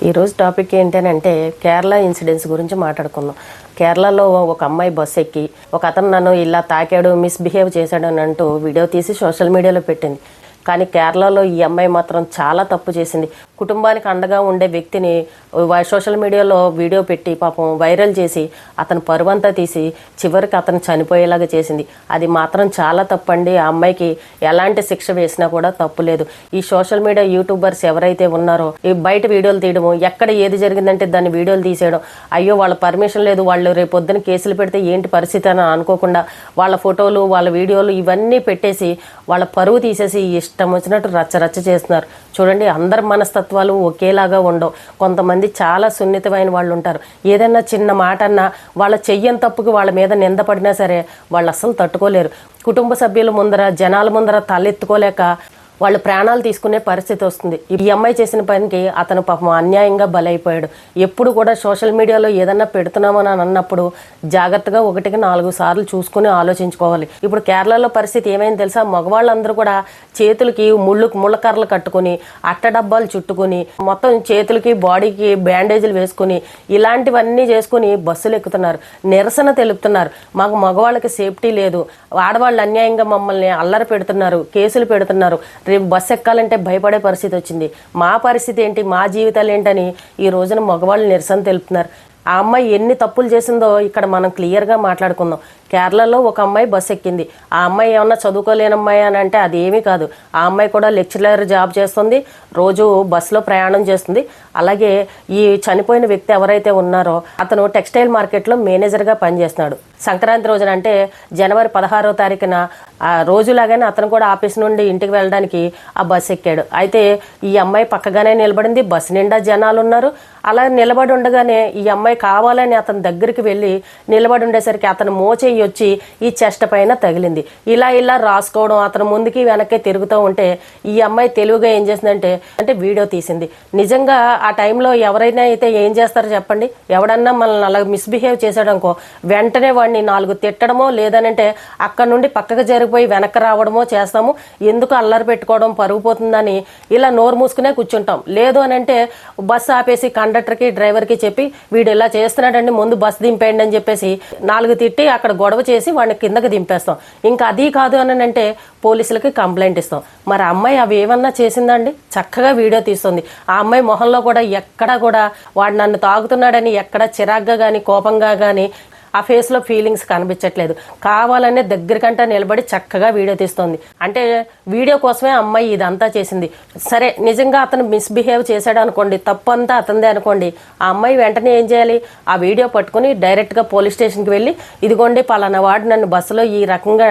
ఈరోజు టాపిక్ ఏంటంటే కేరళ ఇన్సిడెంట్స్ గురించి మాట్లాడుకుందాం. కేరళలో ఒక అమ్మాయి బస్సు ఎక్కి ఒక అతను నన్ను ఇలా తాకాడు, మిస్బిహేవ్ చేశాడు అని అంటూ వీడియో తీసి సోషల్ మీడియాలో పెట్టింది. కానీ కేరళలో ఈ అమ్మాయి మాత్రం చాలా తప్పు చేసింది. కుటుంబానికి అండగా ఉండే వ్యక్తిని సోషల్ మీడియాలో వీడియో పెట్టి పాపం వైరల్ చేసి అతను పరువంతా తీసి చివరికి అతను చనిపోయేలాగా చేసింది. అది మాత్రం చాలా తప్పండి. ఆ అమ్మాయికి ఎలాంటి శిక్ష వేసినా కూడా తప్పు లేదు. ఈ సోషల్ మీడియా యూట్యూబర్స్ ఎవరైతే ఉన్నారో ఈ బయట వీడియోలు తీయడము, ఎక్కడ ఏది జరిగిందంటే దాన్ని వీడియోలు తీసేయడం, అయ్యో వాళ్ళ పర్మిషన్ లేదు, వాళ్ళు రేపు పొద్దున కేసులు పెడితే ఏంటి పరిస్థితి అని అనుకోకుండా వాళ్ళ ఫోటోలు వాళ్ళ వీడియోలు ఇవన్నీ పెట్టేసి వాళ్ళ పరువు తీసేసి ఇష్టం వచ్చినట్టు రచ్చరచ్చ చేస్తున్నారు. చూడండి, అందరి మనస్తత్వాలు ఒకేలాగా ఉండవు. కొంతమంది చాలా సున్నితమైన వాళ్ళు ఉంటారు. ఏదైనా చిన్న మాట అన్నా వాళ్ళ చెయ్యని తప్పుకి వాళ్ళ మీద నిందపడినా సరే వాళ్ళు అస్సలు తట్టుకోలేరు. కుటుంబ సభ్యుల ముందర జనాల ముందర తలెత్తుకోలేక వాళ్ళు ప్రాణాలు తీసుకునే పరిస్థితి వస్తుంది. ఈ అమ్మాయి చేసిన పనికి అతను పాపం అన్యాయంగా బలైపోయాడు. ఎప్పుడు కూడా సోషల్ మీడియాలో ఏదన్నా పెడుతున్నామని అన్నప్పుడు జాగ్రత్తగా 1-4 సార్లు చూసుకుని ఆలోచించుకోవాలి. ఇప్పుడు కేరళలో పరిస్థితి ఏమైంది తెలుసా? మగవాళ్ళందరూ కూడా చేతులకి ముళ్ళకర్రలు కట్టుకుని అట్ట డబ్బాలు చుట్టుకుని మొత్తం చేతులకి బాడీకి బ్యాండేజీలు వేసుకుని ఇలాంటివన్నీ చేసుకుని బస్సులు ఎక్కుతున్నారు, నిరసన తెలుపుతున్నారు. మాకు మగవాళ్ళకి సేఫ్టీ లేదు, ఆడవాళ్ళు అన్యాయంగా మమ్మల్ని అల్లరి పెడుతున్నారు, కేసులు పెడుతున్నారు, రేపు బస్సు ఎక్కాలంటే భయపడే పరిస్థితి వచ్చింది, మా పరిస్థితి ఏంటి, మా జీవితాలు ఏంటని ఈ రోజున మగవాళ్ళు నిరసన తెలుపుతున్నారు. ఆ అమ్మాయి ఎన్ని తప్పులు చేసిందో ఇక్కడ మనం క్లియర్గా మాట్లాడుకుందాం. కేరళలో ఒక అమ్మాయి బస్సు ఎక్కింది. ఆ అమ్మాయి ఏమన్నా చదువుకోలేని అమ్మాయి అని అంటే అది ఏమీ కాదు. ఆ అమ్మాయి కూడా లెక్చరర్ జాబ్ చేస్తుంది, రోజు బస్సులో ప్రయాణం చేస్తుంది. అలాగే ఈ చనిపోయిన వ్యక్తి ఎవరైతే ఉన్నారో అతను టెక్స్టైల్ మార్కెట్లో మేనేజర్గా పనిచేస్తున్నాడు. సంక్రాంతి రోజున అంటే జనవరి 16వ తారీఖున ఆ రోజులాగానే అతను కూడా ఆఫీస్ నుండి ఇంటికి వెళ్ళడానికి ఆ బస్సు ఎక్కాడు. అయితే ఈ అమ్మాయి పక్కగానే నిలబడింది, బస్సు నిండా జనాలు ఉన్నారు. అలా నిలబడి ఉండగానే ఈ అమ్మాయి కావాలని అతని దగ్గరికి వెళ్ళి నిలబడి ఉండేసరికి అతను మోచేయి వచ్చి ఈ చెస్ట్ పైన తగిలింది. ఇలా రాసుకోవడం, అతను ముందుకి వెనక్కి తిరుగుతూ ఉంటే ఈ అమ్మాయి తెలివిగా ఏం చేసిందంటే వీడియో తీసింది. నిజంగా ఆ టైంలో ఎవరైనా అయితే ఏం చేస్తారో చెప్పండి? ఎవడన్నా మనల్ని అలా మిస్బిహేవ్ చేశాడనుకో వెంటనే వాడిని 4 తిట్టడమో లేదనంటే అక్కడ నుండి పక్కకు జరిగిపోయి వెనక్కి రావడమో చేస్తాము. ఎందుకు అల్లరి పెట్టుకోవడం, పరుగు పోతుందని ఇలా నోరు మూసుకునే కూర్చుంటాం. లేదు అని అంటే బస్సు ఆపేసి కండక్టర్కి డ్రైవర్కి చెప్పి వీడు ఇలా చేస్తున్నాడండి, ముందు బస్సు దింపేయండి అని చెప్పేసి 4 తిట్టి అక్కడ గొడవ చేసి వాడిని కిందకి దింపేస్తాం. ఇంకా అది కాదు అని అంటే పోలీసులకి కంప్లైంట్ ఇస్తాం. మరి అమ్మాయి అవి ఏమన్నా చేసిందండి? చక్కగా వీడియో తీస్తుంది. ఆ అమ్మాయి మొహంలో కూడా ఎక్కడా కూడా వాడు నన్ను తాగుతున్నాడని ఎక్కడ చిరాగ్గా కానీ కోపంగా కానీ ఆ ఫేస్లో ఫీలింగ్స్ కనిపించట్లేదు. కావాలనే దగ్గరకంటే నిలబడి చక్కగా వీడియో తీస్తుంది. అంటే వీడియో కోసమే అమ్మాయి ఇదంతా చేసింది. సరే, నిజంగా అతను మిస్బిహేవ్ చేశాడు అనుకోండి, తప్పు అంతా అతనిదే అనుకోండి, ఆ అమ్మాయి వెంటనే ఏం చేయాలి? ఆ వీడియో పట్టుకుని డైరెక్ట్గా పోలీస్ స్టేషన్కి వెళ్ళి ఇదిగోండి పలానా వాడు నన్ను బస్సులో ఈ రకంగా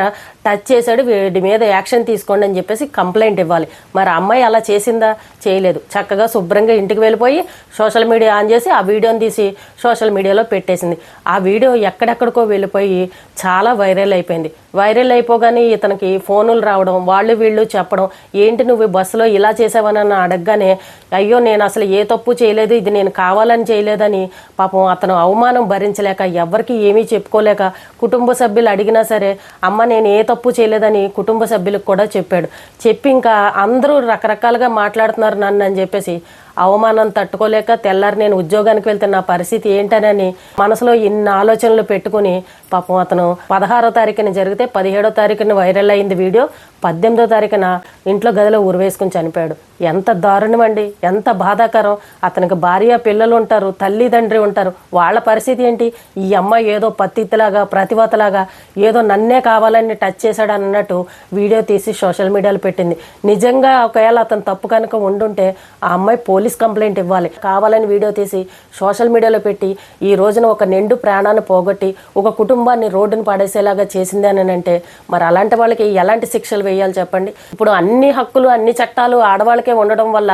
టచ్ చేశాడు, వీడి మీద యాక్షన్ తీసుకోండి అని చెప్పేసి కంప్లైంట్ ఇవ్వాలి. మరి ఆ అమ్మాయి అలా చేసిందా? చేయలేదు. చక్కగా శుభ్రంగా ఇంటికి వెళ్ళిపోయి సోషల్ మీడియా ఆన్ చేసి ఆ వీడియోని తీసి సోషల్ మీడియాలో పెట్టేసింది. ఆ వీడియో ఎక్కడెక్కడికో వెళ్ళిపోయి చాలా వైరల్ అయిపోయింది. వైరల్ అయిపోగానే ఇతనికి ఫోనులు రావడం, వాళ్ళు వీళ్ళు చెప్పడం, ఏంటి నువ్వు బస్సులో ఇలా చేసావని అడగగానే అయ్యో నేను అసలు ఏ తప్పు చేయలేదు, ఇది నేను కావాలని చేయలేదని పాపం అతను అవమానం భరించలేక ఎవరికి ఏమీ చెప్పుకోలేక కుటుంబ సభ్యులు అడిగినా సరే అమ్మ నేను ఏ తప్పు చేయలేదని కుటుంబ సభ్యులకు కూడా చెప్పాడు. చెప్పి ఇంకా అందరూ రకరకాలుగా మాట్లాడుతున్నారు నన్ను అని చెప్పేసి అవమానం తట్టుకోలేక తెల్లారి నేను ఉద్యోగానికి వెళ్తే నా పరిస్థితి ఏంటనని మనసులో ఇన్ని ఆలోచనలు పెట్టుకుని పాపం అతను 16వ తారీఖున జరిగితే 17వ తారీఖున వైరల్ అయింది వీడియో. 18వ తారీఖున ఇంట్లో గదిలో ఉరివేసుకుని చనిపోయాడు. ఎంత దారుణం అండి, ఎంత బాధాకరం. అతనికి భార్య పిల్లలు ఉంటారు, తల్లిదండ్రి ఉంటారు, వాళ్ళ పరిస్థితి ఏంటి? ఈ అమ్మాయి ఏదో పత్తిలాగా ప్రతివతలాగా ఏదో నన్నే కావాలని టచ్ చేశాడు అన్నట్టు వీడియో తీసి సోషల్ మీడియాలో పెట్టింది. నిజంగా ఒకవేళ అతను తప్పు కనుక ఉండుంటే ఆ అమ్మాయి పోలీస్ కంప్లైంట్ ఇవ్వాలి. కావాలని వీడియో తీసి సోషల్ మీడియాలో పెట్టి ఈ రోజున ఒక నిండు ప్రాణాన్ని పోగొట్టి ఒక కుటుంబాన్ని రోడ్డును పడేసేలాగా చేసింది అని అంటే మరి అలాంటి వాళ్ళకి ఎలాంటి శిక్షలు వేయాలి చెప్పండి? ఇప్పుడు అన్ని హక్కులు అన్ని చట్టాలు ఆడవాళ్ళకే ఉండడం వల్ల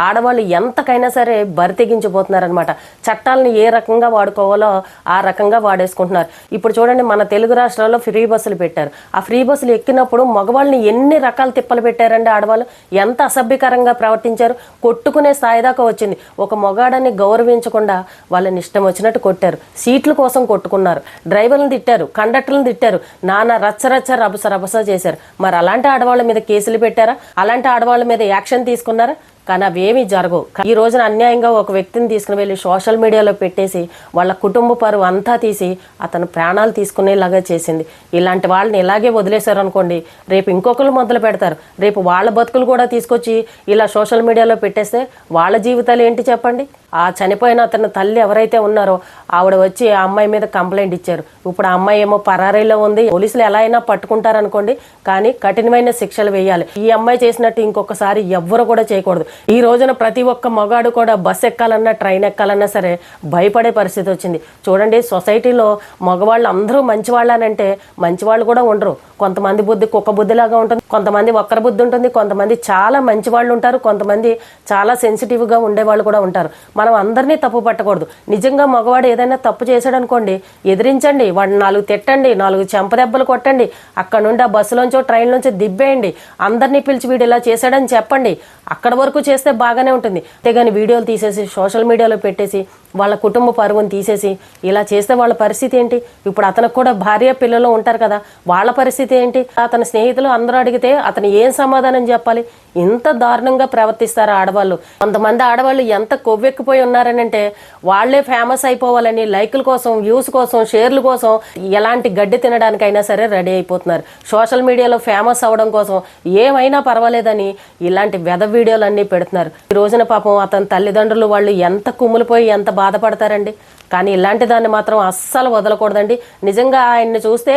ఆడవాళ్ళు ఎంతకైనా సరే బరి తెగించిపోతున్నారనమాట. చట్టాలను ఏ రకంగా వాడుకోవాలో ఆ రకంగా వాడేసుకుంటున్నారు. ఇప్పుడు చూడండి, మన తెలుగు రాష్ట్రాల్లో ఫ్రీ బస్సులు పెట్టారు. ఆ ఫ్రీ బస్సులు ఎక్కినప్పుడు మగవాళ్ళని ఎన్ని రకాల తిప్పలు పెట్టారండి. ఆడవాళ్ళు ఎంత అసభ్యకరంగా ప్రవర్తించారు. కొట్టుకునే స్థాయి దాకా వచ్చింది. ఒక మొగాడని గౌరవించకుండా వాళ్ళని ఇష్టం వచ్చినట్టు కొట్టారు, సీట్ల కోసం కొట్టుకున్నారు, డ్రైవర్లను తిట్టారు, కండక్టర్లను తిట్టారు, నానా రచ్చరచ్చ రభస చేశారు. మరి అలాంటి ఆడవాళ్ళ మీద కేసులు పెట్టారా? అలాంటి ఆడవాళ్ళ మీద యాక్షన్ తీసుకున్నారా? కానీ అవేమీ జరగవు. ఈ రోజున అన్యాయంగా ఒక వ్యక్తిని తీసుకుని వెళ్ళి సోషల్ మీడియాలో పెట్టేసి వాళ్ళ కుటుంబ పరువు అంతా తీసి అతను ప్రాణాలు తీసుకునేలాగా చేసింది. ఇలాంటి వాళ్ళని ఇలాగే వదిలేశారు అనుకోండి, రేపు ఇంకొకరు మొదలు పెడతారు. రేపు వాళ్ళ బతుకులు కూడా తీసుకొచ్చి ఇలా సోషల్ మీడియాలో పెట్టేస్తే వాళ్ళ జీవితాలు ఏంటి చెప్పండి. ఆ చనిపోయిన అతని తల్లి ఎవరైతే ఉన్నారో ఆవిడ వచ్చి ఆ అమ్మాయి మీద కంప్లైంట్ ఇచ్చారు. ఇప్పుడు ఆ అమ్మాయి ఏమో పరారీలో ఉంది. పోలీసులు ఎలా అయినా పట్టుకుంటారనుకోండి, కానీ కఠినమైన శిక్షలు వేయాలి. ఈ అమ్మాయి చేసినట్టు ఇంకొకసారి ఎవ్వరు కూడా చేయకూడదు. ఈ రోజున ప్రతి ఒక్క మగాడు కూడా బస్ ఎక్కాలన్నా ట్రైన్ ఎక్కాలన్నా సరే భయపడే పరిస్థితి వచ్చింది. చూడండి, సొసైటీలో మగవాళ్ళు అందరూ మంచివాళ్ళనంటే మంచివాళ్ళు కూడా ఉండరు. కొంతమంది బుద్ధి కుక్క బుద్ధిలాగా ఉంటుంది, కొంతమంది ఒక్కర బుద్ధి ఉంటుంది, కొంతమంది చాలా మంచి వాళ్ళు ఉంటారు, కొంతమంది చాలా సెన్సిటివ్గా ఉండేవాళ్ళు కూడా ఉంటారు. మనం అందరినీ తప్పు పట్టకూడదు. నిజంగా మగవాడు ఏదైనా తప్పు చేశాడు అనుకోండి, ఎదిరించండి, వాడిని 4 తిట్టండి, 4 చెంపదెబ్బలు కొట్టండి, అక్కడ నుండి ఆ బస్సులోంచో ట్రైన్ నుంచి దిబ్బేయండి, అందరినీ పిలిచి వీడు ఇలా చేశాడని చెప్పండి. అక్కడ వరకు చేస్తే బాగానే ఉంటుంది. అంతేగాని వీడియోలు తీసేసి సోషల్ మీడియాలో పెట్టేసి వాళ్ళ కుటుంబ పరువుని తీసేసి ఇలా చేస్తే వాళ్ళ పరిస్థితి ఏంటి? ఇప్పుడు అతనికి కూడా భార్య పిల్లలు ఉంటారు కదా, వాళ్ళ పరిస్థితి ఏంటి? అతని స్నేహితులు అందరూ అడిగితే అతను ఏం సమాధానం చెప్పాలి? ఇంత దారుణంగా ప్రవర్తిస్తారు ఆడవాళ్ళు. కొంతమంది ఆడవాళ్ళు ఎంత కొవ్వెక్కిపోయి ఉన్నారనంటే వాళ్లే ఫేమస్ అయిపోవాలని లైకుల కోసం, వ్యూస్ కోసం, షేర్ల కోసం ఎలాంటి గడ్డి తినడానికైనా సరే రెడీ అయిపోతున్నారు. సోషల్ మీడియాలో ఫేమస్ అవడం కోసం ఏమైనా పర్వాలేదని ఇలాంటి వెధ వీడియోలు అన్నీ పెడుతున్నారు. ఈ రోజున పాపం అతని తల్లిదండ్రులు వాళ్ళు ఎంత కుమ్ములిపోయి ఎంత బాధపడతారండి. కానీ ఇలాంటి దాన్ని మాత్రం అస్సలు వదలకూడదండి. నిజంగా ఆయన్ని చూస్తే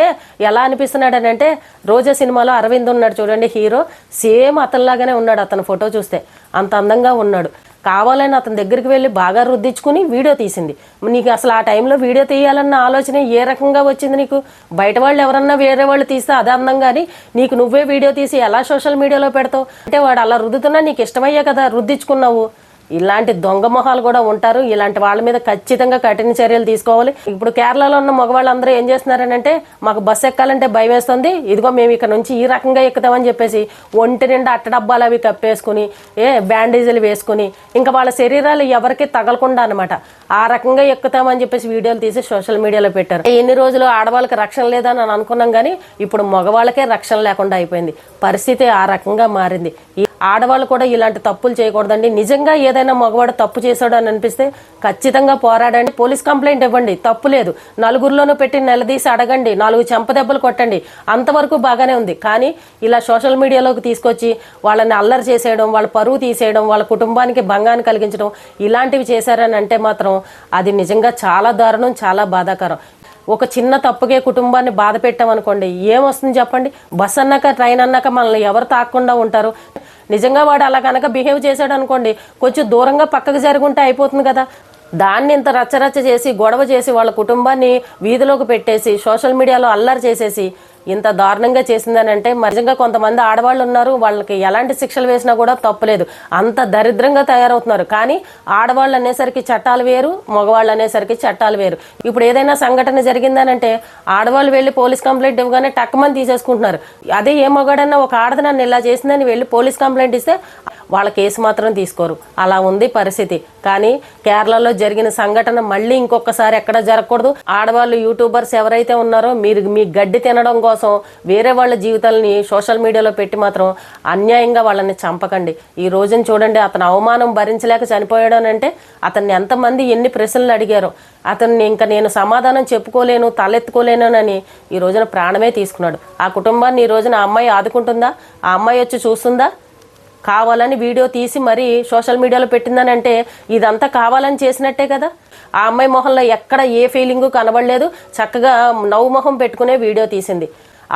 ఎలా అనిపిస్తున్నాడు అంటే, రోజా సినిమాలో అరవింద్ ఉన్నాడు చూడండి, హీరో, సేమ్ అతనిలాగానే ఉన్నాడు. అతని ఫోటో చూస్తే అంత అందంగా ఉన్నాడు. కావాలని అతని దగ్గరికి వెళ్ళి బాగా రుద్దించుకుని వీడియో తీసింది. నీకు అసలు ఆ టైంలో వీడియో తీయాలన్న ఆలోచన ఏ రకంగా వచ్చింది నీకు? బయట వాళ్ళు ఎవరన్నా వేరే వాళ్ళు తీస్తే అదే అందం, కానీ నీకు నువ్వే వీడియో తీసి ఎలా సోషల్ మీడియాలో పెడతావు? అంటే వాడు అలా రుద్దుతున్నా నీకు ఇష్టమయ్యే కదా రుద్దించుకున్నావు. ఇలాంటి దొంగ మొహాలు కూడా ఉంటారు. ఇలాంటి వాళ్ళ మీద ఖచ్చితంగా కఠిన చర్యలు తీసుకోవాలి. ఇప్పుడు కేరళలో ఉన్న మగవాళ్ళందరూ ఏం చేస్తున్నారనంటే, మాకు బస్సు ఎక్కాలంటే భయం వేస్తుంది, ఇదిగో మేము ఇక్కడ నుంచి ఈ రకంగా ఎక్కుతామని చెప్పేసి ఒంటి నిండా అట్టడబ్బాలు అవి కప్పేసుకుని బ్యాండేజీలు వేసుకుని ఇంకా వాళ్ళ శరీరాలు ఎవరికి తగలకుండా అనమాట ఆ రకంగా ఎక్కుతామని చెప్పేసి వీడియోలు తీసి సోషల్ మీడియాలో పెట్టారు. ఎన్ని రోజులు ఆడవాళ్ళకి రక్షణ లేదని అని అనుకున్నాం, కానీ ఇప్పుడు మగవాళ్ళకే రక్షణ లేకుండా అయిపోయింది. పరిస్థితి ఆ రకంగా మారింది. ఈ ఆడవాళ్ళు కూడా ఇలాంటి తప్పులు చేయకూడదండి. నిజంగా ఏదైనా మగవాడు తప్పు చేశాడు అని అనిపిస్తే ఖచ్చితంగా పోరాడండి, పోలీస్ కంప్లైంట్ ఇవ్వండి, తప్పు లేదు. నలుగురిలోనూ పెట్టి నిలదీసి అడగండి, 4 చెంపదెబ్బలు కొట్టండి, అంతవరకు బాగానే ఉంది. కానీ ఇలా సోషల్ మీడియాలోకి తీసుకొచ్చి వాళ్ళని అల్లరి చేసేయడం, వాళ్ళ పరువు తీసేయడం, వాళ్ళ కుటుంబానికి భంగాన్ని కలిగించడం, ఇలాంటివి చేశారని అంటే మాత్రం అది నిజంగా చాలా దారుణం, చాలా బాధాకరం. ఒక చిన్న తప్పుకే కుటుంబాన్ని బాధ పెట్టామనుకోండి, ఏమొస్తుంది చెప్పండి? బస్ అన్నాక ట్రైన్ అన్నాక మనల్ని ఎవరు తాకుండా ఉంటారు? నిజంగా వాడు అలా కనుక బిహేవ్ చేశాడు అనుకోండి, కొంచెం దూరంగా పక్కకు జరుగుంటే అయిపోతుంది కదా. దాన్ని ఇంత రచ్చరచ్చ చేసి గొడవ చేసి వాళ్ళ కుటుంబాన్ని వీధిలోకి పెట్టేసి సోషల్ మీడియాలో అల్లరి చేసేసి ఇంత దారుణంగా చేసిందని అంటే నిజంగా కొంతమంది ఆడవాళ్ళు ఉన్నారు, వాళ్ళకి ఎలాంటి శిక్షలు వేసినా కూడా తప్పులేదు, అంత దరిద్రంగా తయారవుతున్నారు. కానీ ఆడవాళ్ళు అనేసరికి చట్టాలు వేరు, మగవాళ్ళు అనేసరికి చట్టాలు వేరు. ఇప్పుడు ఏదైనా సంఘటన జరిగిందనంటే ఆడవాళ్ళు వెళ్ళి పోలీస్ కంప్లైంట్ ఇవ్వగానే టక్కుమని తీసేసుకుంటున్నారు. అదే ఏ మగాడన్నా ఒక ఆడది నన్ను ఇలా చేసిందని వెళ్ళి పోలీస్ కంప్లైంట్ ఇస్తే వాళ్ళ కేసు మాత్రం తీసుకోరు. అలా ఉంది పరిస్థితి. కానీ కేరళలో జరిగిన సంఘటన మళ్ళీ ఇంకొకసారి ఎక్కడ జరగకూడదు. ఆడవాళ్ళు యూట్యూబర్స్ ఎవరైతే ఉన్నారో మీరు మీ గడ్డి తినడం కోసం వేరే వాళ్ళ జీవితాలని సోషల్ మీడియాలో పెట్టి మాత్రం అన్యాయంగా వాళ్ళని చంపకండి. ఈ రోజున చూడండి, అతను అవమానం భరించలేక చనిపోయాడు అని అంటే అతన్ని ఎంతమంది ఎన్ని ప్రశ్నలు అడిగారో, అతన్ని ఇంకా నేను సమాధానం చెప్పుకోలేను, తలెత్తుకోలేనని ఈ రోజున ప్రాణమే తీసుకున్నాడు. ఆ కుటుంబాన్ని ఈ రోజున ఆ అమ్మాయి ఆదుకుంటుందా? ఆ అమ్మాయి వచ్చి చూస్తుందా? కావాలని వీడియో తీసి మరీ సోషల్ మీడియాలో పెట్టిందని అంటే ఇదంతా కావాలని చేసినట్టే కదా. ఆ అమ్మాయి మొహంలో ఎక్కడ ఏ ఫీలింగు కనబడలేదు, చక్కగా నవ్వు మొహం పెట్టుకునే వీడియో తీసింది.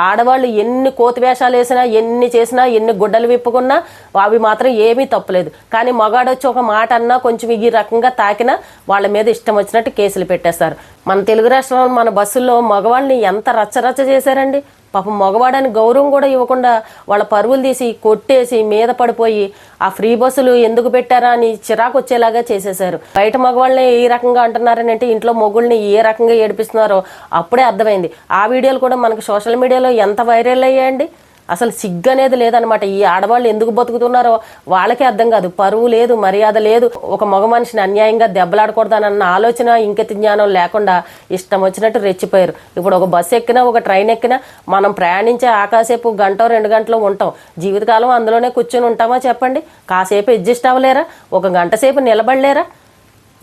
ఆడవాళ్ళు ఎన్ని కోతి వేషాలు వేసినా, ఎన్ని చేసినా, ఎన్ని గుడ్డలు విప్పుకున్నా అవి మాత్రం ఏమీ తప్పులేదు. కానీ మగాడొచ్చి ఒక మాట అన్నా, కొంచెం ఈ రకంగా తాకినా వాళ్ళ మీద ఇష్టం వచ్చినట్టు కేసులు పెట్టేస్తారు. మన తెలుగు రాష్ట్రంలో మన బస్సుల్లో మగవాళ్ళని ఎంత రచ్చరచ్చ చేశారండి. పాపం మగవాడని గౌరవం కూడా ఇవ్వకుండా వాళ్ళ పరువులు తీసి కొట్టేసి మీద పడిపోయి ఆ ఫ్రీ బస్సులు ఎందుకు పెట్టారా అని చిరాకు వచ్చేలాగా చేసేశారు. బయట మగవాళ్ళని ఏ రకంగా అంటున్నారని అంటే ఇంట్లో మొగుళ్ళని ఏ రకంగా ఏడిపిస్తున్నారో అప్పుడే అర్థమైంది. ఆ వీడియోలు కూడా మనకి సోషల్ మీడియాలో ఎంత వైరల్ అయ్యాయండి. అసలు సిగ్గు అనేది లేదనమాట. ఈ ఆడవాళ్ళు ఎందుకు బతుకుతున్నారో వాళ్ళకే అర్థం కాదు. పరువు లేదు, మర్యాద లేదు. ఒక మగ మనిషిని అన్యాయంగా దెబ్బలాడకూడదనన్న ఆలోచన, ఇంకిత జ్ఞానం లేకుండా ఇష్టం వచ్చినట్టు రెచ్చిపోయారు. ఇప్పుడు ఒక బస్సు ఎక్కినా, ఒక ట్రైన్ ఎక్కినా మనం ప్రయాణించే ఆకాసేపు గంట 2 గంటలు ఉంటాం. జీవితకాలం అందులోనే కూర్చొని ఉంటామా చెప్పండి? కాసేపు అడ్జస్ట్ అవ్వలేరా? ఒక గంట సేపు నిలబడలేరా?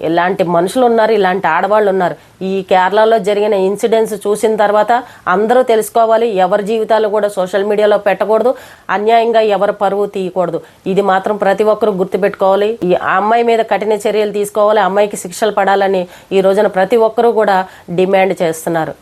ఇలాంటి మనుషులు ఉన్నారు, ఇలాంటి ఆడవాళ్ళు ఉన్నారు. ఈ కేరళలో జరిగిన ఇన్సిడెంట్స్ చూసిన తర్వాత అందరూ తెలుసుకోవాలి, ఎవరి జీవితాలు కూడా సోషల్ మీడియాలో పెట్టకూడదు, అన్యాయంగా ఎవరు పరువు తీయకూడదు. ఇది మాత్రం ప్రతి ఒక్కరూ గుర్తుపెట్టుకోవాలి. ఈ అమ్మాయి మీద కఠిన చర్యలు తీసుకోవాలి, అమ్మాయికి శిక్షలు పడాలని ఈ రోజున ప్రతి ఒక్కరూ కూడా డిమాండ్ చేస్తున్నారు.